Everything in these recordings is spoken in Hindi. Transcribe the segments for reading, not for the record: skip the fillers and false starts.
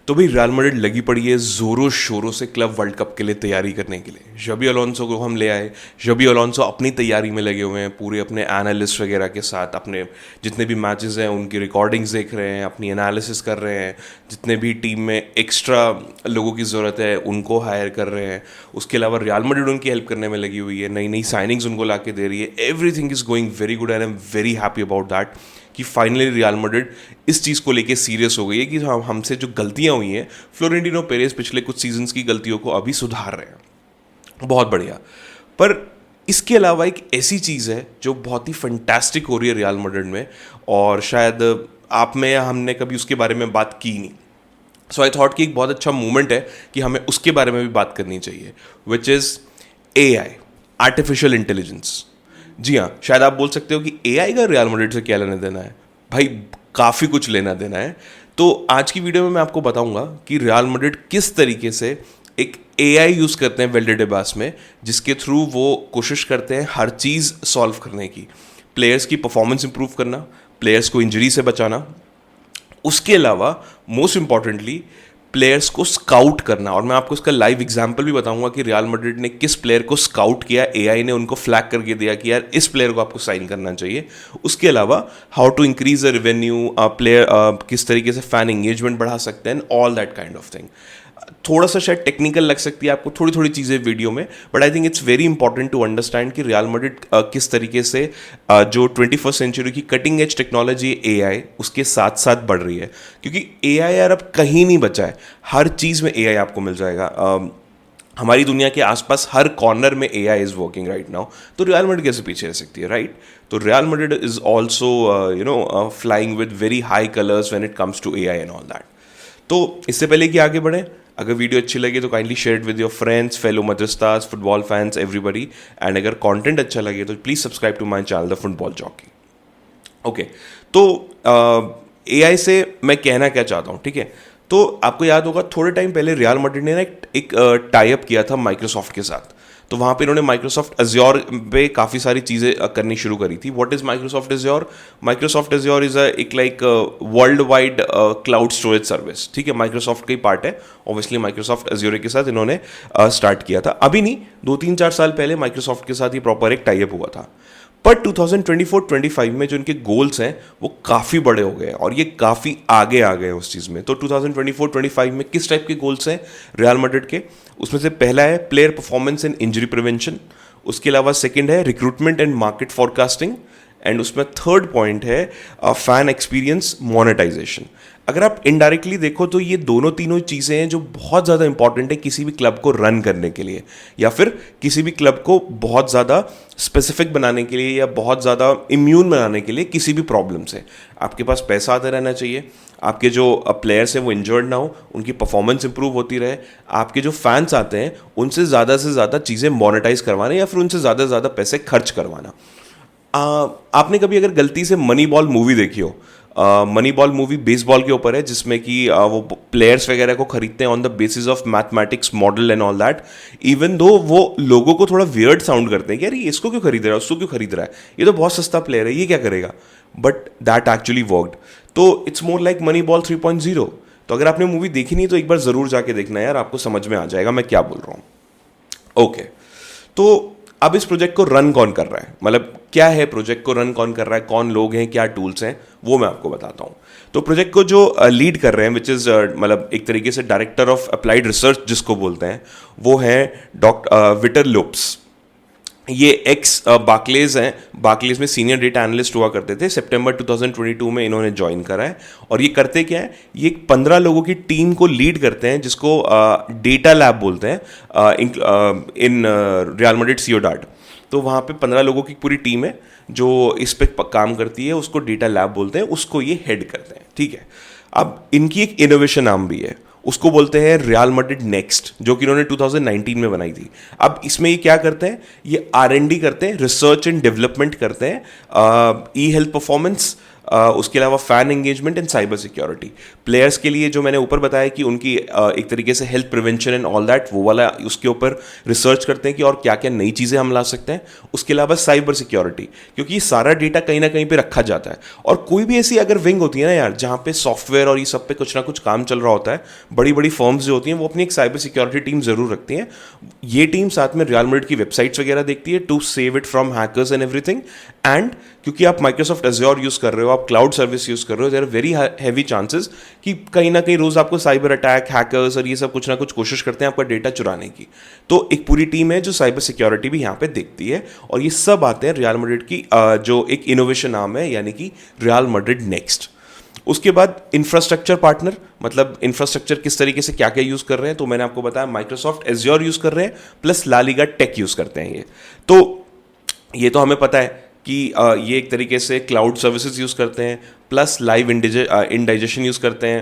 तो भाई रियल मैड्रिड लगी पड़ी है ज़ोरों शोरों से क्लब वर्ल्ड कप के लिए तैयारी करने के लिए। जबी अलोंसो को हम ले आए। जबी अलोंसो अपनी तैयारी में लगे हुए हैं, पूरे अपने एनालिस्ट वगैरह के साथ अपने जितने भी मैचेस हैं उनकी रिकॉर्डिंग्स देख रहे हैं, अपनी एनालिसिस कर रहे हैं, जितने भी टीम में एक्स्ट्रा लोगों की ज़रूरत है उनको हायर कर रहे हैं। उसके अलावा रियल मैड्रिड उनकी हेल्प करने में लगी हुई है, नई नई साइनिंग्स उनको ला के दे रही है। Everything is going very good and I am very happy about that कि फाइनली रियल मैड्रिड इस चीज़ को लेके सीरियस हो गई है कि हमसे जो गलतियां हुई हैं, फ्लोरेंटिनो पेरेज पिछले कुछ सीजन्स की गलतियों को अभी सुधार रहे हैं। बहुत बढ़िया। पर इसके अलावा एक ऐसी चीज़ है जो बहुत ही फंटास्टिक हो रही है रियल मैड्रिड में, और शायद आप में या हमने कभी उसके बारे में बात की नहीं। सो आई थॉट कि एक बहुत अच्छा मूवमेंट है कि हमें उसके बारे में भी बात करनी चाहिए, which is AI, artificial intelligence. जी हाँ, शायद आप बोल सकते हो कि AI का रियल मैड्रिड से क्या लेना देना है। भाई काफ़ी कुछ लेना देना है। तो आज की वीडियो में मैं आपको बताऊंगा कि रियल मैड्रिड किस तरीके से एक AI यूज़ करते हैं वेल्डेडेबास में, जिसके थ्रू वो कोशिश करते हैं हर चीज़ सॉल्व करने की, प्लेयर्स की परफॉर्मेंस इंप्रूव करना, प्लेयर्स को इंजरी से बचाना, उसके अलावा मोस्ट इंपॉर्टेंटली प्लेयर्स को स्काउट करना। और मैं आपको इसका लाइव एग्जांपल भी बताऊंगा कि रियल मैड्रिड ने किस प्लेयर को स्काउट किया, AI ने उनको फ्लैग करके दिया कि यार इस प्लेयर को आपको साइन करना चाहिए। उसके अलावा how to increase the revenue, player किस तरीके से फैन एंगेजमेंट बढ़ा सकते हैं, all that kind of thing. थोड़ा सा शायद टेक्निकल लग सकती है आपको थोड़ी थोड़ी चीज़ें वीडियो में, but I think it's very important to understand कि रियल मैड्रिड किस तरीके से जो 21st सेंचुरी की कटिंग एज टेक्नोलॉजी AI उसके साथ साथ बढ़ रही है। क्योंकि AI यार अब कहीं नहीं बचा है, हर चीज़ में AI आपको मिल जाएगा। हमारी दुनिया के आसपास हर कॉर्नर में AI is working right now. तो रियल मैड्रिड कैसे पीछे रह सकती है, राइट? तो Real Madrid is also flying with very high colours when it comes to AI and all that. तो इससे पहले कि आगे बढ़ें, अगर वीडियो अच्छी लगे तो kindly share it with your friends, fellow Madridistas, football fans, everybody. And अगर कंटेंट अच्छा लगे तो please subscribe to my channel the football jockey. Okay, तो AI से मैं कहना क्या चाहता हूँ, ठीक है? तो आपको याद होगा थोड़े टाइम पहले रियल मैड्रिड ने ना एक टाई अप किया था माइक्रोसॉफ्ट के साथ। तो वहाँ पे इन्होंने माइक्रोसॉफ्ट अज्योर पे काफ़ी सारी चीज़ें करनी शुरू करी थी। What is Microsoft Azure? Microsoft Azure is एक like world wide cloud storage service, ठीक है? माइक्रोसॉफ्ट का ही पार्ट है। ऑब्वियसली माइक्रोसॉफ्ट अज्योर के साथ इन्होंने स्टार्ट किया था, अभी नहीं, 2-3-4 साल पहले माइक्रोसॉफ्ट के साथ ही प्रॉपर एक टाई अप हुआ था। पर 2024-25 में जो इनके गोल्स हैं वो काफ़ी बड़े हो गए और ये काफ़ी आगे आ गए उस चीज़ में। तो 2024-25 में किस टाइप के गोल्स हैं रियल मैड्रिड के? उसमें से पहला है player performance and injury prevention. उसके अलावा सेकंड है recruitment and market forecasting. And उसमें थर्ड पॉइंट है फैन एक्सपीरियंस मोनेटाइजेशन। अगर आप इनडायरेक्टली देखो तो ये दोनों तीनों चीज़ें हैं जो बहुत ज़्यादा इंपॉर्टेंट है किसी भी क्लब को रन करने के लिए, या फिर किसी भी क्लब को बहुत ज़्यादा स्पेसिफिक बनाने के लिए, या बहुत ज़्यादा इम्यून बनाने के लिए किसी भी प्रॉब्लम से। आपके पास पैसा आते रहना चाहिए, आपके जो प्लेयर्स हैं वो इंजर्ड ना हो, उनकी परफॉर्मेंस इंप्रूव होती रहे, आपके जो फैंस आते हैं उनसे ज़्यादा चीज़ें मोनेटाइज करवाना या फिर उनसे ज़्यादा पैसे खर्च करवाना। आपने कभी अगर गलती से मनी बॉल मूवी देखी हो, मनी बॉल मूवी बेसबॉल के ऊपर है, जिसमें कि वो प्लेयर्स वगैरह को खरीदते हैं on the basis of mathematics model and all that. Even though वो लोगों को थोड़ा वियर्ड साउंड करते हैं कि यार ये इसको क्यों खरीद रहा है, उसको क्यों खरीद रहा है, ये तो बहुत सस्ता प्लेयर है, ये क्या करेगा, बट दैट एक्चुअली वर्कड। तो it's more like money ball 3.0। तो अगर आपने मूवी देखी नहीं तो एक बार ज़रूर जाके देखना यार, आपको समझ में आ जाएगा मैं क्या बोल रहा हूँ। ओके, तो अब इस प्रोजेक्ट को रन कौन कर रहा है, मतलब क्या है प्रोजेक्ट को रन कौन कर रहा है, कौन लोग हैं, क्या टूल्स हैं, वो मैं आपको बताता हूँ। तो प्रोजेक्ट को जो लीड कर रहे हैं, विच इज़ मतलब एक तरीके से डायरेक्टर ऑफ अप्लाइड रिसर्च जिसको बोलते हैं, वो है डॉक्टर विटर लोप्स। ये एक्स बार्कलेज हैं, बार्कलेज में सीनियर डेटा एनालिस्ट हुआ करते थे। सितंबर 2022 में इन्होंने ज्वाइन करा है। और ये करते क्या है, ये 15 लोगों की टीम को लीड करते हैं जिसको डेटा लैब बोलते हैं इन रियल मैड्रिड सियोडाड। तो वहाँ पे 15 लोगों की पूरी टीम है जो इस पे काम करती है, उसको डेटा लैब बोलते हैं, उसको ये हेड करते हैं, ठीक है? अब इनकी एक इनोवेशन आर्म भी है, उसको बोलते हैं रियल मैड्रिड नेक्स्ट, जो कि इन्होंने 2019 में बनाई थी। अब इसमें ये क्या करते हैं, ये R&D करते हैं, रिसर्च एंड डेवलपमेंट करते हैं, ई हेल्थ परफॉर्मेंस, उसके अलावा fan engagement and cyber security. Players के लिए जो मैंने ऊपर बताया कि उनकी एक तरीके से health prevention and all that, वो वाला उसके ऊपर रिसर्च करते हैं कि और क्या क्या नई चीज़ें हम ला सकते हैं। उसके अलावा साइबर सिक्योरिटी, क्योंकि ये सारा डेटा कहीं ना कहीं पे रखा जाता है, और कोई भी ऐसी अगर विंग होती है ना यार जहाँ पे सॉफ्टवेयर और ये सब पे कुछ ना कुछ काम चल रहा होता है, बड़ी बड़ी फर्म्स जो होती हैं वो अपनी एक साइबर सिक्योरिटी टीम जरूर रखती हैं। ये टीम साथ में रियल मैड्रिड की वेबसाइट्स वगैरह देखती है to save it from hackers and everything. And क्योंकि आप माइक्रोसॉफ्ट एज्योर यूज कर रहे हो, आप क्लाउड सर्विस यूज कर रहे हो, there are very heavy chances कि कहीं ना कहीं रोज आपको साइबर अटैक, हैकर्स और ये सब कुछ ना कुछ कोशिश करते हैं आपका डेटा चुराने की। तो एक पूरी टीम है जो साइबर सिक्योरिटी भी यहाँ पे देखती है, और ये सब आते हैं रियल मैड्रिड की जो एक इनोवेशन नाम है, यानी कि रियल मैड्रिड नेक्स्ट। उसके बाद इंफ्रास्ट्रक्चर पार्टनर, मतलब इंफ्रास्ट्रक्चर किस तरीके से क्या क्या यूज कर रहे हैं, तो मैंने आपको बताया माइक्रोसॉफ्ट एज्योर यूज कर रहे हैं plus La Liga tech use करते हैं। ये तो हमें पता है कि ये एक तरीके से क्लाउड सर्विसेज यूज़ करते हैं, प्लस लाइव इंडाइजेशन यूज़ करते हैं,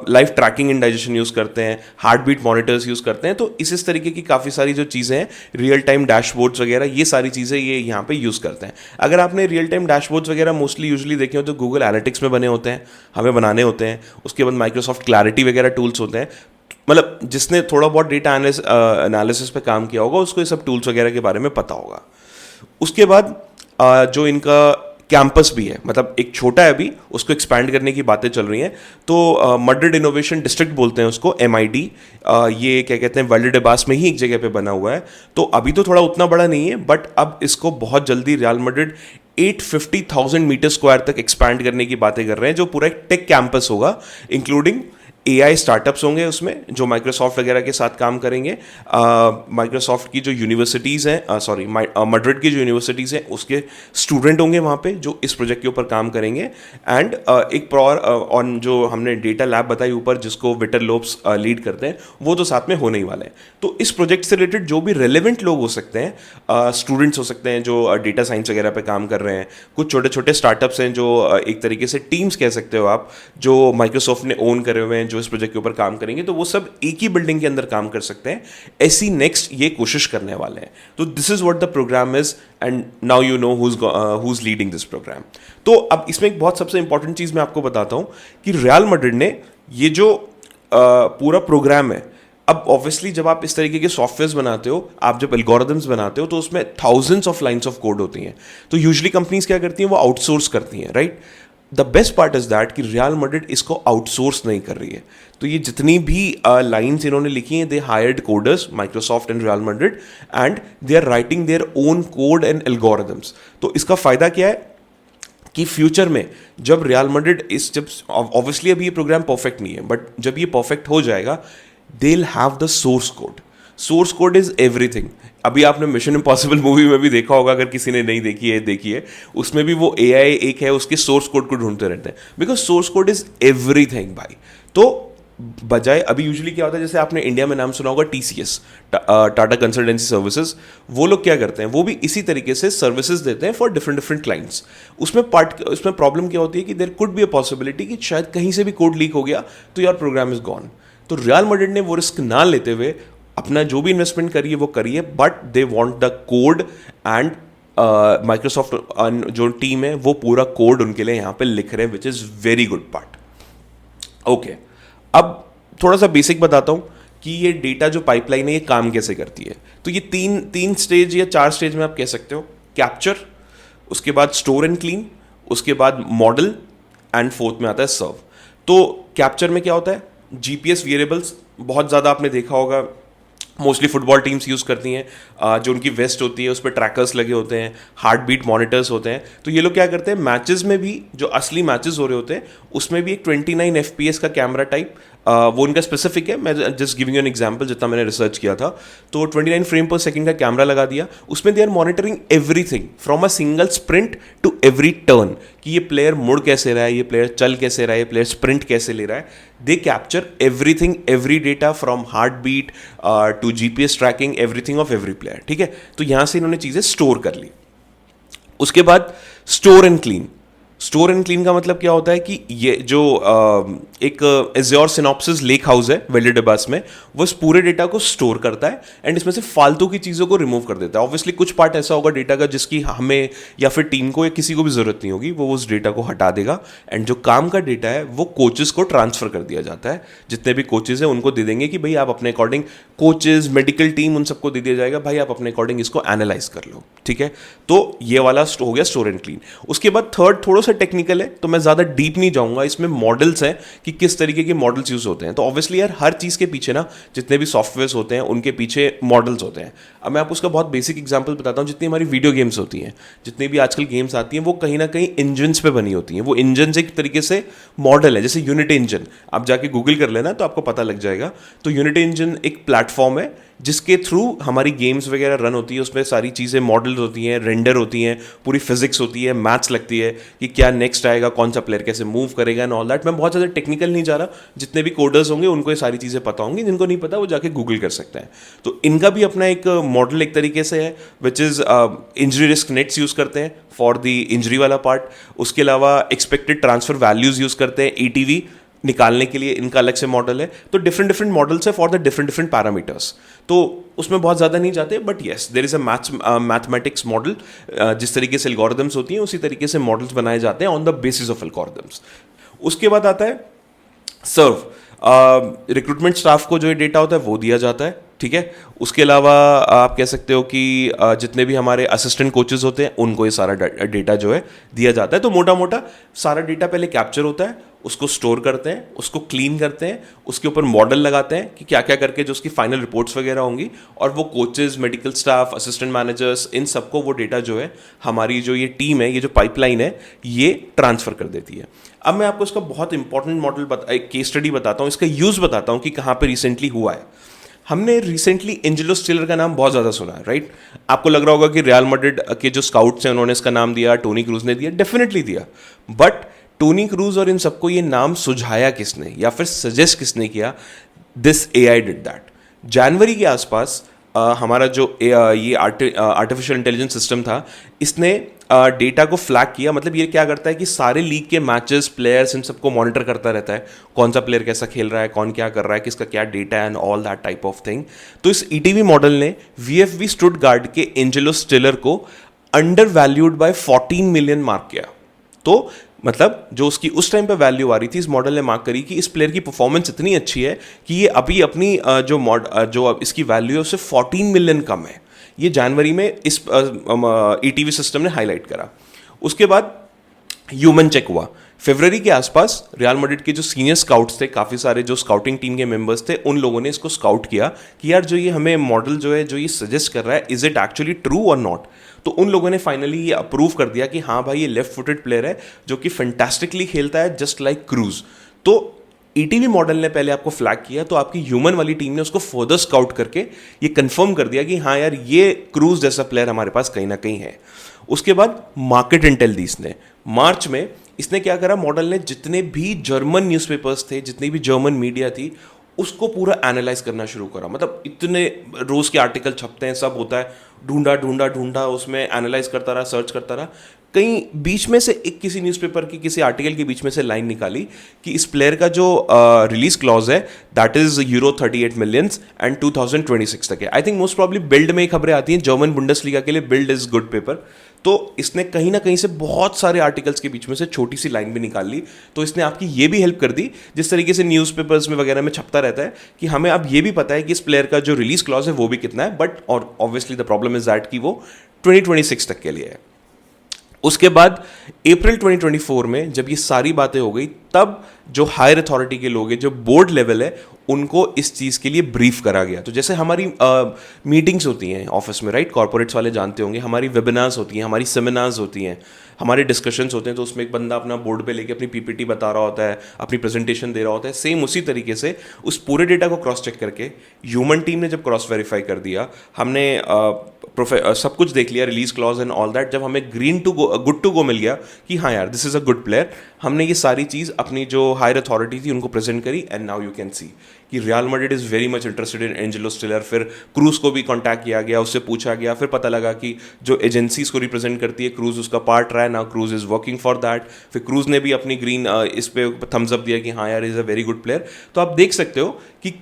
लाइव ट्रैकिंग इंडाइजेशन यूज़ करते हैं, हार्ट बीट मॉनिटर्स यूज़ करते हैं। तो इस तरीके की काफ़ी सारी जो चीज़ें हैं, रियल टाइम डैशबोर्ड्स वगैरह, ये सारी चीज़ें ये यहाँ पे यूज़ करते हैं। अगर आपने रियल टाइम डैशबोर्ड्स वगैरह मोस्टली यूजली देखे हो तो गूगल एनालिटिक्स में बने होते हैं, हमें बनाने होते हैं। उसके बाद माइक्रोसॉफ्ट क्लैरिटी वगैरह टूल्स होते हैं। मतलब जिसने थोड़ा बहुत डेटा एनालिसिस पे काम किया होगा उसको ये सब टूल्स वगैरह के बारे में पता होगा। उसके बाद जो इनका कैंपस भी है, मतलब एक छोटा है अभी, उसको एक्सपैंड करने की बातें चल रही हैं। तो मैड्रिड इनोवेशन डिस्ट्रिक्ट बोलते हैं उसको, MID। ये क्या कहते हैं, वाल्डेबास में ही एक जगह पे बना हुआ है। तो अभी तो थोड़ा उतना बड़ा नहीं है, बट अब इसको बहुत जल्दी रियल मैड्रिड 850,000 मीटर स्क्वायर तक एक्सपैंड करने की बातें कर रहे हैं, जो पूरा एक टेक कैंपस होगा, इंक्लूडिंग AI स्टार्टअप्स होंगे उसमें जो माइक्रोसॉफ्ट वगैरह के साथ काम करेंगे। माइक्रोसॉफ्ट की जो यूनिवर्सिटीज़ हैं, सॉरी मैड्रिड की जो यूनिवर्सिटीज़ हैं उसके स्टूडेंट होंगे वहाँ पे जो इस प्रोजेक्ट के ऊपर काम करेंगे। एंड एक ऑन जो हमने डेटा लैब बताई ऊपर जिसको विटर लोब्स लीड करते हैं, वो तो साथ में होने ही वाले हैं। तो इस प्रोजेक्ट से रिलेटेड जो भी रेलिवेंट लोग हो सकते हैं, स्टूडेंट्स हो सकते हैं जो डेटा साइंस वगैरह पे काम कर रहे हैं, कुछ छोटे छोटे स्टार्टअप्स हैं जो एक तरीके से टीम्स कह सकते हो आप, जो माइक्रोसॉफ्ट ने ओन करे हुए हैं, जो इस प्रोजेक्ट के ऊपर काम करेंगे, तो वो सब एक ही बिल्डिंग के अंदर काम कर सकते हैं। ऐसी नेक्स्ट ये कोशिश करने वाले हैं। तो this is what the programme is, and now you know who is leading this programme. तो अब इसमें एक बहुत सबसे इंपॉर्टेंट चीज मैं आपको बताता हूं कि रियल मैड्रिड ने ये जो पूरा प्रोग्राम है, अब ऑब्वियसली जब आप इस तरीके के सॉफ्टवेयर बनाते हो, आप जब एल्गोरिथम्स बनाते हो, तो उसमें thousands of lines of code होती हैं। तो यूजुअली कंपनीज क्या करती हैं, वो आउटसोर्स करती हैं, right. The best part is that कि रियल मैड्रिड इसको आउटसोर्स नहीं कर रही है। तो ये जितनी भी लाइन्स इन्होंने लिखी हैं, they hired coders, Microsoft and Real Madrid, and they are writing their own code and algorithms. तो इसका फायदा क्या है कि फ्यूचर में जब रियल मैड्रिड जब ऑब्वियसली अभी ये प्रोग्राम परफेक्ट नहीं है, बट जब ये परफेक्ट हो जाएगा, they will have the source code. Source code is everything. अभी आपने मिशन इम्पॉसिबल मूवी में भी देखा होगा, अगर किसी ने नहीं देखी है देखिए, उसमें भी वो AI एक है, उसके सोर्स कोड को ढूंढते रहते हैं, because source code is everything भाई। तो बजाय अभी यूजुअली क्या होता है, जैसे आपने इंडिया में नाम सुना होगा TCS, टाटा कंसल्टेंसी सर्विसेज, वो लोग क्या करते हैं, वो भी इसी तरीके से सर्विसेज देते हैं फॉर डिफरेंट डिफरेंट क्लाइंट्स। उसमें प्रॉब्लम क्या होती है कि there could be a possibility कि शायद कहीं से भी कोड लीक हो गया तो योर प्रोग्राम इज गॉन। तो रियल मैड्रिड ने वो रिस्क ना लेते हुए अपना जो भी इन्वेस्टमेंट करिए वो करिए, but they want the code, and Microsoft जो टीम है वो पूरा कोड उनके लिए यहाँ पे लिख रहे हैं, which is very good part. Okay, अब थोड़ा सा बेसिक बताता हूँ कि ये डेटा जो पाइपलाइन है ये काम कैसे करती है। तो ये तीन स्टेज या 4 स्टेज में आप कह सकते हो, कैप्चर, उसके बाद स्टोर एंड क्लीन, उसके बाद मॉडल, एंड फोर्थ में आता है सर्व। तो कैप्चर में क्या होता है, GPS वेरिएबल्स बहुत ज़्यादा आपने देखा होगा, मोस्टली फुटबॉल टीम्स यूज़ करती हैं, जो उनकी वेस्ट होती है उस पर ट्रैकर्स लगे होते हैं, हार्ट बीट मॉनिटर्स होते हैं। तो ये लोग क्या करते हैं, मैचेस में भी जो असली मैचेस हो रहे होते हैं उसमें भी एक 29 FPS का कैमरा टाइप, वो उनका स्पेसिफिक है। मैं just giving you an example, जितना मैंने रिसर्च किया था, तो 29 फ्रेम पर सेकंड का कैमरा लगा दिया, उसमें they are monitoring everything from a single sprint to every turn, कि ये प्लेयर मुड़ कैसे रहा है, ये प्लेयर चल कैसे रहा है, ये प्लेयर स्प्रिंट कैसे ले रहा है। They capture everything, every data from heartbeat to GPS tracking, everything of every player. ठीक है, तो यहां से इन्होंने चीजें स्टोर कर ली। उसके बाद store and clean. Store and clean का मतलब क्या होता है कि ये जो एक एज्योर सिनॉप्सिस लेक हाउस है वेल्डेबास में, वो इस पूरे डेटा को स्टोर करता है एंड इसमें से फालतू की चीज़ों को रिमूव कर देता है। ऑब्वियसली कुछ पार्ट ऐसा होगा डेटा का जिसकी हमें या फिर टीम को या किसी को भी ज़रूरत नहीं होगी, वो उस डेटा को हटा देगा एंड जो काम का डेटा है वो कोचेस को ट्रांसफ़र कर दिया जाता है। जितने भी कोचेस हैं उनको दे देंगे कि भाई आप अपने अकॉर्डिंग, कोचेस, मेडिकल टीम, उन सबको दे दिया जाएगा भाई आप अपने अकॉर्डिंग इसको एनालाइज कर लो, ठीक है। तो ये वाला हो गया स्टोर एंड क्लीन। उसके बाद थर्ड थोड़ा सा टेक्निकल है, तो मैं ज़्यादा डीप नहीं जाऊंगा, इसमें मॉडल्स हैं कि किस तरीके के मॉडल्स यूज़ होते हैं। तो ऑब्वियसली यार हर चीज़ के पीछे ना, जितने भी सॉफ्टवेयर्स होते हैं उनके पीछे मॉडल्स होते हैं। अब मैं आपको उसका बहुत बेसिक एग्जांपल बताता हूँ। जितनी हमारी वीडियो गेम्स होती हैं, जितनी भी आजकल गेम्स आती हैं, वो कहीं ना कहीं इंजन्स पे बनी होती हैं। वो इंजन्स एक तरीके से मॉडल है, जैसे यूनिटी इंजन, आप जाके गूगल कर लेना तो आपको पता लग जाएगा। तो यूनिटी इंजन एक प्लेटफॉर्म है जिसके थ्रू हमारी गेम्स वगैरह रन होती है। उसमें सारी चीज़ें मॉडल्स होती हैं, रेंडर होती हैं, पूरी फिजिक्स होती है, मैथ्स लगती है कि क्या नेक्स्ट आएगा, कौन सा प्लेयर कैसे मूव करेगा एंड ऑल दैट। मैं बहुत ज़्यादा टेक्निकल नहीं जा रहा, जितने भी कोडर्स होंगे उनको ये सारी चीज़ें पता होंगी, जिनको नहीं पता वो जाके गूगल कर सकते हैं। तो इनका भी अपना एक मॉडल एक तरीके से है, which is injury risk nets use करते हैं फॉर द इंजरी वाला पार्ट। उसके अलावा एक्सपेक्टेड ट्रांसफर वैल्यूज़ यूज़ करते हैं, ETV निकालने के लिए इनका अलग से मॉडल है। तो डिफरेंट डिफरेंट मॉडल्स है for the different different parameters. तो उसमें बहुत ज़्यादा नहीं जाते, but yes there is a mathematics model. जिस तरीके से एल्गोरिदम्स होती हैं उसी तरीके से मॉडल्स बनाए जाते हैं on the basis of algorithms. उसके बाद आता है सर्व। रिक्रूटमेंट स्टाफ को जो ये डेटा होता है वो दिया जाता है, ठीक है। उसके अलावा आप कह सकते हो कि जितने भी हमारे असिस्टेंट कोचेस होते हैं उनको ये सारा डेटा जो है दिया जाता है। तो मोटा मोटा सारा डेटा पहले कैप्चर होता है, उसको स्टोर करते हैं, उसको क्लीन करते हैं, उसके ऊपर मॉडल लगाते हैं कि क्या क्या करके जो उसकी फाइनल रिपोर्ट्स वगैरह होंगी, और वो coaches, medical staff, assistant managers, इन सबको वो डेटा जो है हमारी जो ये टीम है, ये जो पाइपलाइन है, ये ट्रांसफ़र कर देती है। अब मैं आपको इसका बहुत इंपॉर्टेंट मॉडल एक केस स्टडी बताता हूँ, इसका यूज़ बताता हूँ कि कहाँ पर रिसेंटली हुआ है। हमने रिसेंटली एंजेलो स्टिलर का नाम बहुत ज़्यादा सुना है, राइट। आपको लग रहा होगा कि रियल मैड्रिड के जो स्काउट्स हैं उन्होंने इसका नाम दिया, टोनी क्रूज ने दिया, डेफिनेटली दिया। बट टोनी क्रूज और इन सबको ये नाम सुझाया किसने या फिर सजेस्ट किसने किया? This AI did that. जनवरी के आसपास हमारा जो ये आर्टिफिशियल इंटेलिजेंस सिस्टम था, इसने डेटा को फ्लैग किया। मतलब ये क्या करता है कि सारे लीग के मैचेस, प्लेयर्स, इन सबको मॉनिटर करता रहता है, कौन सा प्लेयर कैसा खेल रहा है, कौन क्या कर रहा है, किसका क्या data and all that type of thing. तो इस ETV मॉडल ने VFB स्टुटगार्ट के एंजेलो स्टिलर को under valued bye 14 million mark किया। तो मतलब जो उसकी उस टाइम पे वैल्यू आ रही थी, इस मॉडल ने मार्क करी कि इस प्लेयर की परफॉर्मेंस इतनी अच्छी है कि ये अभी अपनी जो इसकी वैल्यू है उससे 14 मिलियन कम है। ये जनवरी में इस ETV सिस्टम ने हाईलाइट करा। उसके बाद ह्यूमन चेक हुआ फरवरी के आसपास। रियल मैड्रिड के जो सीनियर स्काउट्स थे, काफ़ी सारे जो स्काउटिंग टीम के मेंबर्स थे, उन लोगों ने इसको स्काउट किया कि यार जो ये हमें मॉडल जो है, जो ये सजेस्ट कर रहा है, इज इट एक्चुअली ट्रू और नॉट। तो उन लोगों ने फाइनली ये अप्रूव कर दिया कि हाँ भाई ये लेफ्ट फुटेड प्लेयर है जो कि फैंटास्टिकली खेलता है, जस्ट लाइक क्रूज। तो ETV मॉडल ने पहले आपको फ्लैग किया, तो आपकी ह्यूमन वाली टीम ने उसको फर्दर स्काउट करके ये कंफर्म कर दिया कि हाँ यार ये क्रूज जैसा प्लेयर हमारे पास कहीं ना कहीं है। उसके बाद मार्केट इंटेल दी इसने मार्च में। इसने क्या करा, मॉडल ने जितने भी जर्मन न्यूज़पेपर्स थे, जितनी भी जर्मन मीडिया थी, उसको पूरा एनालाइज करना शुरू करा। मतलब इतने रोज़ के आर्टिकल छपते हैं, सब होता है, ढूंढा ढूंढा ढूंढा, उसमें एनालाइज करता रहा, सर्च करता रहा। कहीं बीच में से एक किसी न्यूज़पेपर की किसी आर्टिकल के बीच में से लाइन निकाली कि इस प्लेयर का जो रिलीज क्लॉज है दैट इज €38 मिलियन एंड 2026 तक है। I think most probably build में खबरें आती हैं, जर्मन बुंडेसलीगा के लिए बिल्ड इज गुड पेपर। तो इसने कहीं ना कहीं से बहुत सारे आर्टिकल्स के बीच में से छोटी सी लाइन भी निकाल ली। तो इसने आपकी ये भी हेल्प कर दी, जिस तरीके से न्यूज़पेपर्स में वगैरह में छपता रहता है कि हमें अब ये भी पता है कि इस प्लेयर का जो रिलीज क्लॉज है वो भी कितना है। बट और obviously the problem is that कि वो 2026 तक के लिए है। उसके बाद अप्रैल 2024 में जब ये सारी बातें हो गई, तब जो हायर अथॉरिटी के लोग हैं, जो बोर्ड लेवल है, उनको इस चीज़ के लिए ब्रीफ करा गया। तो जैसे हमारी मीटिंग्स होती हैं ऑफिस में, राइट, कॉर्पोरेट्स वाले जानते होंगे, हमारी वेबिनार्स होती हैं, हमारी सेमिनार्स होती हैं, हमारे डिस्कशंस होते हैं। तो उसमें एक बंदा अपना बोर्ड पे लेके अपनी PPT बता रहा होता है, अपनी प्रेजेंटेशन दे रहा होता है। सेम उसी तरीके से उस पूरे डेटा को क्रॉस चेक करके ह्यूमन टीम ने जब क्रॉस वेरीफाई कर दिया, हमने सब कुछ देख लिया, release clause and all that, जब हमें green to go, good to go मिल गया कि हाँ यार this is a good player, हमने ये सारी चीज़ अपनी जो हायर अथॉरिटी थी उनको प्रेजेंट करी। And now you can see कि Real Madrid is very much interested in Angelo Stiller. फिर क्रूज को भी कांटेक्ट किया गया, उससे पूछा गया, फिर पता लगा कि जो एजेंसीज को रिप्रेजेंट करती है क्रूज, उसका पार्ट रहा है है, now cruise is working for that. फिर क्रूज ने भी अपनी ग्रीन इस पे थम्स अप दिया कि हाँ यार is a very good player. तो आप देख सकते हो कि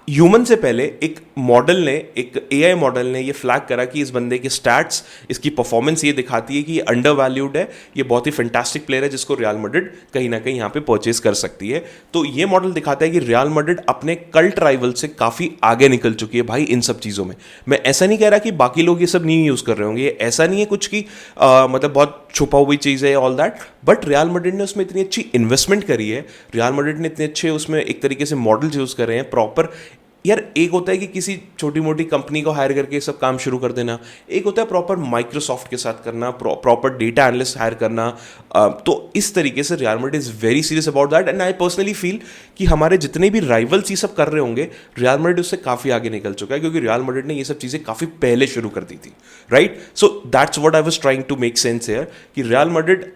ह्यूमन से पहले एक मॉडल ने, एक एआई मॉडल ने ये फ्लैग करा कि इस बंदे के स्टैट्स, इसकी परफॉर्मेंस ये दिखाती है कि ये अंडर वैल्यूड है, ये बहुत ही फैंटास्टिक प्लेयर है जिसको रियल मैड्रिड कहीं ना कहीं यहाँ पे परचेज कर सकती है। तो ये मॉडल दिखाता है कि रियल मैड्रिड अपने कल्ट राइवल से काफ़ी आगे निकल चुकी है भाई इन सब चीज़ों में। मैं ऐसा नहीं कह रहा कि बाकी लोग ये सब नहीं यूज़ कर रहे होंगे, ऐसा नहीं है कुछ कि मतलब बहुत छुपा हुई चीज़ है all that, but real Madrid ने उसमें इतनी अच्छी इन्वेस्टमेंट करी है, रियल मैड्रिड ने इतने अच्छे उसमें एक तरीके से मॉडल यूज़ कर रहे हैं प्रॉपर। यार एक होता है कि किसी छोटी मोटी कंपनी को हायर करके सब काम शुरू कर देना, एक होता है प्रॉपर माइक्रोसॉफ्ट के साथ करना, प्रॉपर डेटा एनालिस्ट हायर करना। तो इस तरीके से real Madrid is very serious about that, and I personally feel कि हमारे जितने भी राइवल्स ये सब कर रहे होंगे, रियल मैड्रिड उससे काफ़ी आगे निकल चुका है, क्योंकि रियल मैड्रिड ने ये सब चीज़ें काफ़ी पहले शुरू कर दी थी, right. So that's what I was trying to make sense here कि रियल मैड्रिड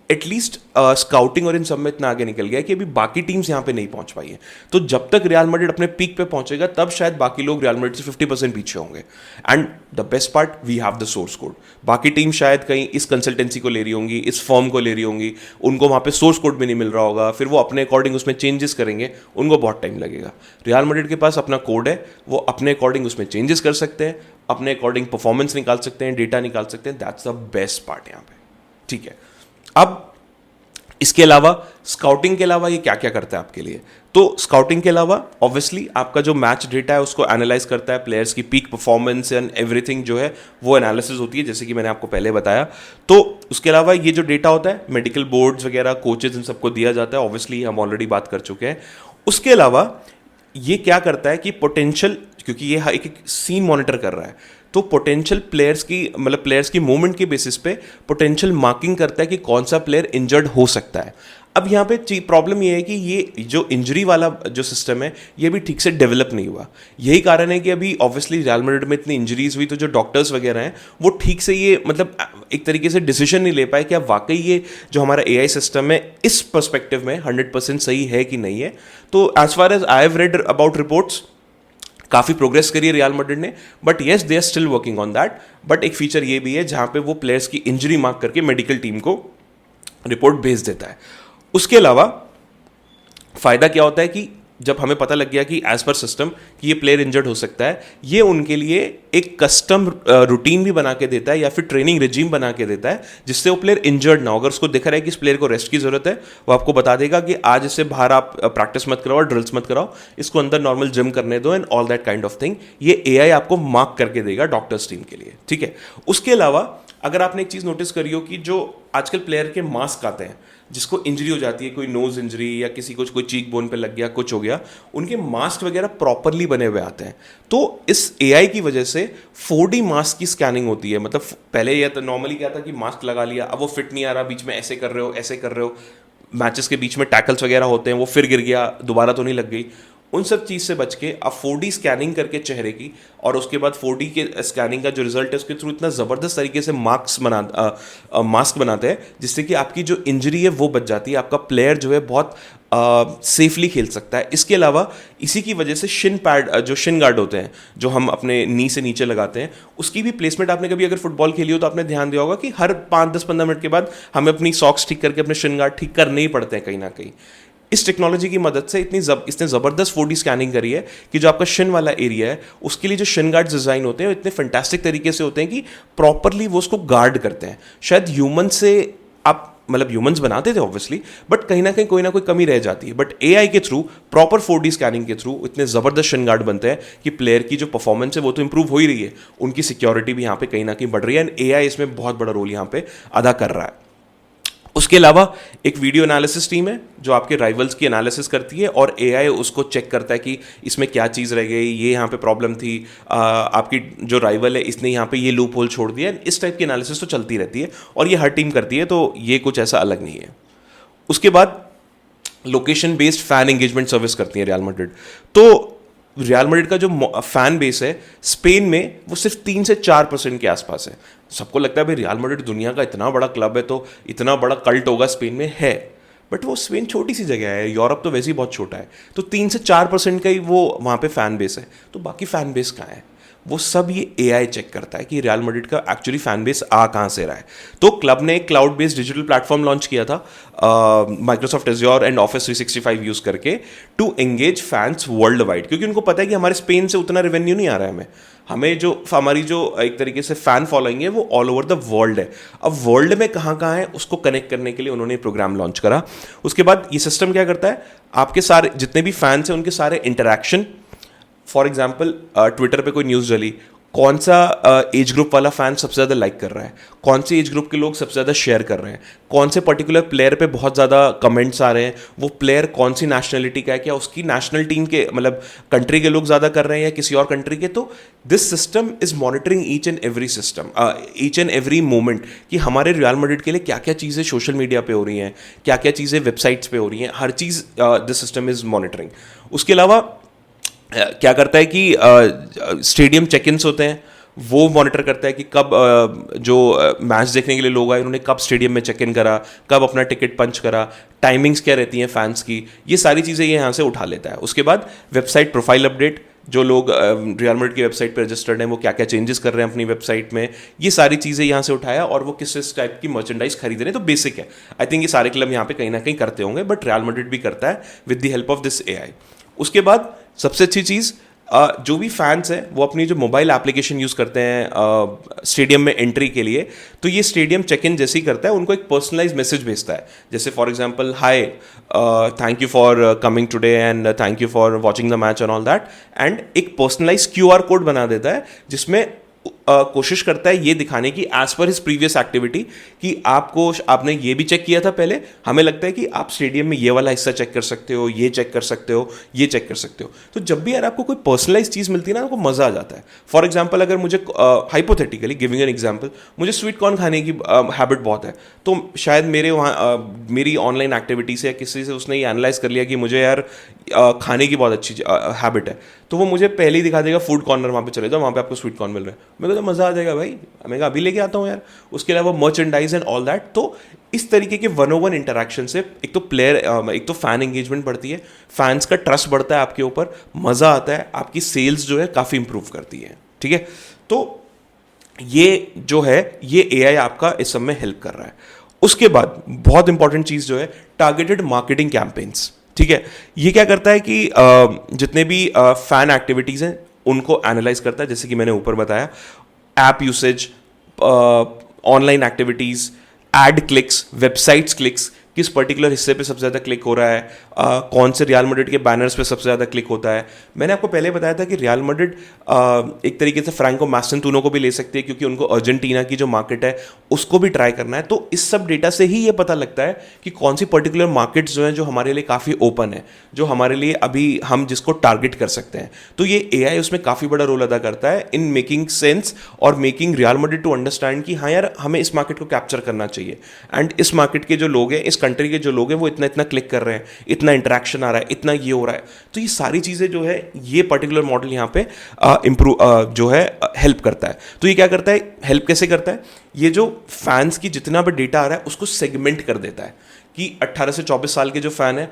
एटलीस्ट स्काउटिंग और इन सब में इतना आगे निकल गया कि अभी बाकी टीम्स यहाँ पे नहीं पहुंच पाई है। तो जब तक रियल मैड्रिड अपने पीक पे पहुंचेगा तब शायद बाकी लोग रियल मैड्रिड से 50% पीछे होंगे। And the best part, we have the source code. बाकी टीम शायद कहीं इस कंसल्टेंसी को ले रही होंगी, इस फर्म को ले रही होंगी, उनको वहाँ पे सोर्स कोड भी नहीं मिल रहा होगा, फिर वो अपने अकॉर्डिंग उसमें चेंजेस करेंगे, उनको बहुत टाइम लगेगा। रियल मैड्रिड के पास अपना कोड है, वो अपने अकॉर्डिंग उसमें चेंजेस कर सकते हैं, अपने अकॉर्डिंग परफॉर्मेंस निकाल सकते हैं, डेटा निकाल सकते हैं। दैट्स द बेस्ट पार्ट यहाँ पे, ठीक है। अब इसके अलावा स्काउटिंग के अलावा ये क्या क्या करता है आपके लिए? तो स्काउटिंग के अलावा ऑब्वियसली आपका जो मैच डेटा है उसको एनालाइज करता है, प्लेयर्स की पीक परफॉर्मेंस एंड एवरीथिंग जो है वो एनालिसिस होती है, जैसे कि मैंने आपको पहले बताया। तो उसके अलावा ये जो डेटा होता है मेडिकल बोर्ड्स वगैरह, कोचेज, इन सबको दिया जाता है, ऑब्वियसली हम ऑलरेडी बात कर चुके हैं। उसके अलावा ये क्या करता है कि पोटेंशियल, क्योंकि ये एक सीन मॉनिटर कर रहा है, तो पोटेंशियल प्लेयर्स की, मतलब प्लेयर्स की मूवमेंट के बेसिस पे पोटेंशियल मार्किंग करता है कि कौन सा प्लेयर इंजर्ड हो सकता है। अब यहाँ पे प्रॉब्लम ये है कि ये जो इंजरी वाला जो सिस्टम है ये भी ठीक से डेवलप नहीं हुआ। यही कारण है कि अभी ऑब्वियसली रियल मैड्रिड में इतनी इंजरीज हुई, तो जो डॉक्टर्स वगैरह हैं वो ठीक से ये मतलब एक तरीके से डिसीजन नहीं ले पाए कि अब वाकई ये जो हमारा एआई सिस्टम है इस पर्सपेक्टिव में 100% सही है कि नहीं है। तो as far as I have read about reports, काफ़ी प्रोग्रेस करी है रियल मैड्रिड ने, but yes they are still working on that. But एक फीचर ये भी है जहाँ पे वो प्लेयर्स की इंजरी मार्क करके मेडिकल टीम को रिपोर्ट भेज देता है। उसके अलावा फ़ायदा क्या होता है कि जब हमें पता लग गया कि एज पर सिस्टम कि ये प्लेयर इंजर्ड हो सकता है, ये उनके लिए एक कस्टम रूटीन भी बना के देता है या फिर ट्रेनिंग रिजीम बना के देता है, जिससे वो प्लेयर इंजर्ड ना हो। अगर उसको दिख रहा है कि इस प्लेयर को रेस्ट की जरूरत है, वो आपको बता देगा कि आज इससे बाहर आप प्रैक्टिस मत कराओ, ड्रिल्स मत कराओ, इसको अंदर नॉर्मल जिम करने दो and all that kind of thing. ये एआई आपको मार्क करके देगा डॉक्टर्स टीम के लिए, ठीक है। उसके अलावा अगर आपने एक चीज़ नोटिस करी हो कि जो आजकल प्लेयर के मास्क आते हैं, जिसको इंजरी हो जाती है, कोई नोज इंजरी या किसी को कोई चीक बोन पे लग गया, कुछ हो गया, उनके मास्क वगैरह प्रॉपरली बने हुए आते हैं। तो इस एआई की वजह से 4D मास्क की स्कैनिंग होती है। मतलब पहले यह तो नॉर्मली क्या था कि मास्क लगा लिया, अब वो फिट नहीं आ रहा, बीच में ऐसे कर रहे हो, ऐसे कर रहे हो, मैचेस के बीच में टैकल्स वगैरह होते हैं, वो फिर गिर गया, दोबारा तो नहीं लग गई। उन सब चीज़ से बच के अब 4D स्कैनिंग करके चेहरे की, और उसके बाद 4D के स्कैनिंग का जो रिजल्ट है उसके थ्रू इतना ज़बरदस्त तरीके से मास्क बनाते हैं, जिससे कि आपकी जो इंजरी है वो बच जाती है, आपका प्लेयर जो है बहुत सेफली खेल सकता है। इसके अलावा इसी की वजह से शिन पैड, जो शिन गार्ड होते हैं जो हम अपने नी से नीचे लगाते हैं, उसकी भी प्लेसमेंट आपने कभी अगर फुटबॉल खेली हो तो आपने ध्यान दिया होगा कि हर 5-10-15 मिनट के बाद हमें अपनी सॉक्स ठीक करके अपने शिन गार्ड ठीक करने ही पड़ते हैं कहीं ना कहीं। इस टेक्नोलॉजी की मदद से इसने ज़बरदस्त 4D स्कैनिंग करी है कि जो आपका शिन वाला एरिया है उसके लिए जो शिन गार्ड्स डिज़ाइन होते हैं वो इतने फैंटास्टिक तरीके से होते हैं कि प्रॉपरली वो उसको गार्ड करते हैं। शायद ह्यूमन से आप मतलब ह्यूमंस बनाते थे ऑब्वियसली, बट कहीं ना कहीं कोई ना कोई कमी रह जाती है। बट एआई के थ्रू, प्रॉपर 4D स्कैनिंग के थ्रू इतने ज़बरदस्त शिन गार्ड बनते हैं कि प्लेयर की जो परफॉर्मेंस है वो तो इंप्रूव हो ही रही है, उनकी सिक्योरिटी भी यहाँ पे कहीं ना कहीं बढ़ रही है, एंड एआई इसमें बहुत बड़ा रोल यहाँ पे अदा कर रहा है। उसके अलावा एक वीडियो एनालिसिस टीम है जो आपके राइवल्स की एनालिसिस करती है, और एआई उसको चेक करता है कि इसमें क्या चीज़ रह गई, ये यहाँ पे प्रॉब्लम थी, आपकी जो राइवल है इसने यहाँ पे ये लूप होल छोड़ दिया। इस टाइप की एनालिसिस तो चलती रहती है और ये हर टीम करती है, तो ये कुछ ऐसा अलग नहीं है। उसके बाद location based fan engagement service करती है रियल मैड्रिड। तो रियल मैड्रिड का जो फैन बेस है स्पेन में वो सिर्फ 3 से 4% के आसपास है। सबको लगता है भाई रियल मैड्रिड दुनिया का इतना बड़ा क्लब है तो इतना बड़ा कल्ट होगा स्पेन में, है, बट वो स्पेन छोटी सी जगह है, यूरोप तो वैसे ही बहुत छोटा है, तो 3 से 4% का ही वो वहाँ पे फैन बेस है। तो बाकी फैन बेस कहाँ है? वो सब ये एआई चेक करता है कि रियल मैड्रिड का एक्चुअली फैन बेस आ कहाँ से रहा है। तो क्लब ने एक cloud based digital platform launch किया था Microsoft Azure and office 365 use करके to engage fans world wide, क्योंकि उनको पता है कि हमारे स्पेन से उतना रेवेन्यू नहीं आ रहा है हमें जो हमारी जो एक तरीके से फैन फॉलोइंग है वो ऑल ओवर द वर्ल्ड है। अब वर्ल्ड में कहाँ कहाँ है उसको कनेक्ट करने के लिए उन्होंने प्रोग्राम लॉन्च करा। उसके बाद ये सिस्टम क्या करता है, आपके सारे जितने भी फैंस हैं उनके सारे इंटरैक्शन, फॉर एग्जाम्पल ट्विटर पे कोई न्यूज़ डली, कौन सा एज ग्रुप वाला फैन सबसे ज़्यादा लाइक कर रहा है, कौन से एज ग्रुप के लोग सबसे ज़्यादा शेयर कर रहे हैं, कौन से पर्टिकुलर प्लेयर पे बहुत ज़्यादा कमेंट्स आ रहे हैं, वो प्लेयर कौन सी नेशनलिटी का है, क्या उसकी नेशनल टीम के मतलब कंट्री के लोग ज़्यादा कर रहे हैं या किसी और कंट्री के। तो this system is monitoring each and every system, each and every moment कि हमारे रियल मैड्रिड के लिए क्या क्या चीज़ें सोशल मीडिया पे हो रही हैं, क्या क्या चीज़ें वेबसाइट्स पे हो रही हैं, हर चीज़ दिस सिस्टम इज मॉनिटरिंग। उसके अलावा क्या करता है कि स्टेडियम चेक इन्स होते हैं, वो मॉनिटर करता है कि कब जो मैच देखने के लिए लोग आए उन्होंने कब स्टेडियम में चेक इन करा, कब अपना टिकट पंच करा, टाइमिंग्स क्या रहती हैं फैंस की, ये सारी चीज़ें ये यहाँ से उठा लेता है। उसके बाद वेबसाइट प्रोफाइल अपडेट, जो लोग रियल मैड्रिड की वेबसाइट पर रजिस्टर्ड हैं वो क्या क्या चेंजेस कर रहे हैं अपनी वेबसाइट में, ये सारी चीज़ें यहाँ से उठाया, और वो किस टाइप की मर्चेंडाइज खरीद रहे हैं। तो बेसिक है, आई थिंक ये सारे क्लब यहाँ पे कहीं ना कहीं करते होंगे, बट रियल मैड्रिड भी करता है with the help of this AI. उसके बाद सबसे अच्छी चीज़, जो भी फैंस हैं वो अपनी जो मोबाइल एप्लीकेशन यूज़ करते हैं स्टेडियम में एंट्री के लिए, तो ये स्टेडियम चेक इन जैसे ही करता है उनको एक पर्सनलाइज मैसेज भेजता है, जैसे for example hi, thank you for coming today and thank you for watching the match and all that, and एक पर्सनलाइज क्यूआर कोड बना देता है जिसमें कोशिश करता है ये दिखाने की as per his previous activity कि आपने ये भी चेक किया था पहले, हमें लगता है कि आप स्टेडियम में ये वाला हिस्सा चेक कर सकते हो, ये चेक कर सकते हो, ये चेक कर सकते हो। तो जब भी यार आपको कोई पर्सनलाइज चीज़ मिलती है ना, आपको मज़ा आ जाता है। फॉर एग्जाम्पल अगर मुझे हाइपोथेटिकली गिविंग एन एग्जाम्पल, मुझे स्वीट कॉर्न खाने की हैबिट बहुत है, तो शायद मेरे वहाँ मेरी ऑनलाइन एक्टिविटी से या किसी से उसने ये एनालाइज कर लिया कि मुझे यार खाने की बहुत अच्छी हैबिट है, तो वो मुझे पहले ही दिखा देगा फूड कॉर्नर, वहाँ पे चले जाओ, वहाँ पे आपको स्वीट कॉर्न मिल रहा है, मेरे को तो मज़ा आ जाएगा भाई, मैं अभी लेके आता हूँ यार। उसके अलावा मर्चेंडाइज एंड ऑल दैट। तो इस तरीके के 1-on-1 इंटरेक्शन से एक तो प्लेयर एक तो फैन एंगेजमेंट बढ़ती है, फैंस का ट्रस्ट बढ़ता है आपके ऊपर, मज़ा आता है, आपकी सेल्स जो है काफ़ी इंप्रूव करती है। ठीक है, तो ये जो है ये एआई आपका इस सब में हेल्प कर रहा है। उसके बाद बहुत इंपॉर्टेंट चीज़ जो है टारगेटेड मार्केटिंग कैंपेन्स। ठीक है, ये क्या करता है कि जितने भी फैन एक्टिविटीज़ हैं उनको एनालाइज करता है, जैसे कि मैंने ऊपर बताया, app usage, online activities, ad clicks, websites clicks, किस पर्टिकुलर हिस्से पे सबसे ज़्यादा क्लिक हो रहा है, कौन से रियल मैड्रिड के बैनर्स पे सबसे ज़्यादा क्लिक होता है। मैंने आपको पहले बताया था कि रियल मैड्रिड एक तरीके से फ्रैंको मैसेंटूनो को भी ले सकती है, क्योंकि उनको अर्जेंटीना की जो मार्केट है उसको भी ट्राई करना है। तो इस सब डेटा से ही ये पता लगता है कि कौन सी पर्टिकुलर मार्केट्स जो हैं जो हमारे लिए काफ़ी ओपन है, जो हमारे लिए अभी हम जिसको टारगेट कर सकते हैं। तो ये एआई उसमें काफ़ी बड़ा रोल अदा करता है इन मेकिंग सेंस और making Real Madrid to understand कि हाँ यार हमें इस मार्केट को कैप्चर करना चाहिए, एंड इस मार्केट के जो लोग हैं, इस कंट्री के जो लोग हैं वो इतना इतना क्लिक कर रहे हैं, इतना इंटरेक्शन आ रहा है, इतना ये हो रहा है। तो ये सारी चीज़ें जो है ये पर्टिकुलर मॉडल यहाँ पे इम्प्रूव जो है हेल्प करता है। तो ये क्या करता है, हेल्प कैसे करता है, ये जो फैंस की जितना भी डेटा आ रहा है उसको सेगमेंट कर देता है कि 18 से 24 साल के जो फैन है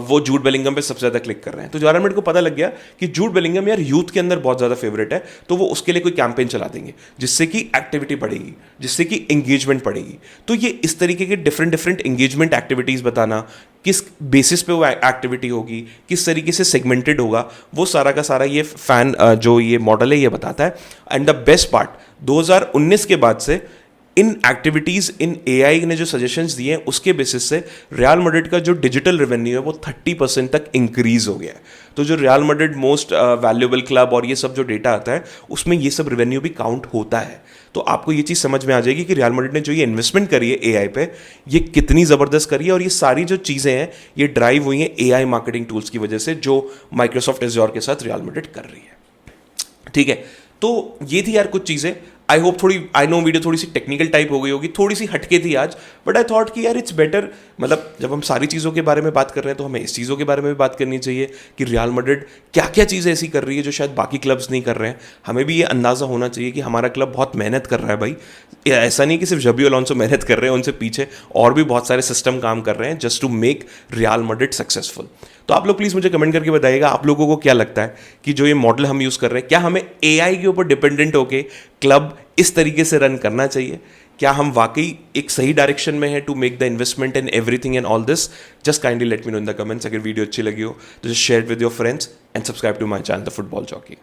वो जूड बेलिंगम पे सबसे ज़्यादा क्लिक कर रहे हैं। तो रियल मैड्रिड को पता लग गया कि जूड बेलिंगम यार यूथ के अंदर बहुत ज़्यादा फेवरेट है, तो वो उसके लिए कोई कैंपेन चला देंगे जिससे कि एक्टिविटी बढ़ेगी, जिससे कि एंगेजमेंट बढ़ेगी। तो ये इस तरीके के डिफरेंट एंगेजमेंट एक्टिविटीज़ बताना, किस बेसिस पे वो एक्टिविटी होगी, किस तरीके से सेगमेंटेड होगा, वो सारा का सारा ये फैन जो ये मॉडल है ये बताता है। एंड द बेस्ट पार्ट, 2019 के बाद से इन एक्टिविटीज़, इन एआई ने जो सजेशंस दिए हैं उसके बेसिस से रियल मैड्रिड का जो डिजिटल रेवेन्यू है वो 30% तक इंक्रीज हो गया है। तो जो real Madrid most valuable club और ये सब जो डेटा आता है उसमें ये सब रेवेन्यू भी काउंट होता है। तो आपको ये चीज़ समझ में आ जाएगी कि रियल मैड्रिड ने जो ये इन्वेस्टमेंट करी है एआई पे ये कितनी ज़बरदस्त करी है, और ये सारी जो चीज़ें हैं ये ड्राइव हुई हैं एआई मार्केटिंग टूल्स की वजह से जो माइक्रोसॉफ्ट एज्योर के साथ रियल मैड्रिड कर रही है। ठीक है, तो ये थी यार कुछ चीज़ें। आई होप थोड़ी, आई नो वीडियो थोड़ी सी टेक्निकल टाइप हो गई होगी, थोड़ी सी हटके थी आज, बट आई थॉट कि यार इट्स बेटर, मतलब जब हम सारी चीज़ों के बारे में बात कर रहे हैं तो हमें इस चीज़ों के बारे में भी बात करनी चाहिए कि रियल मैड्रिड क्या क्या चीज़ें ऐसी कर रही है जो शायद बाकी क्लब्स नहीं कर रहे हैं। हमें भी ये अंदाज़ा होना चाहिए कि हमारा क्लब बहुत मेहनत कर रहा है भाई। ऐसा नहीं कि सिर्फ जबी अलोंसो मेहनत कर रहे हैं, उनसे पीछे और भी बहुत सारे सिस्टम काम कर रहे हैं just to make Real Madrid successful. तो आप लोग प्लीज़ मुझे कमेंट करके बताइएगा आप लोगों को क्या लगता है कि जो ये मॉडल हम यूज़ कर रहे हैं, क्या हमें एआई के ऊपर डिपेंडेंट होके क्लब इस तरीके से रन करना चाहिए? क्या हम वाकई एक सही डायरेक्शन में है to make the investment in everything and all this? Just kindly let me know in the comments. अगर वीडियो अच्छी लगी हो तो just share with your friends and subscribe to my channel the football jockey.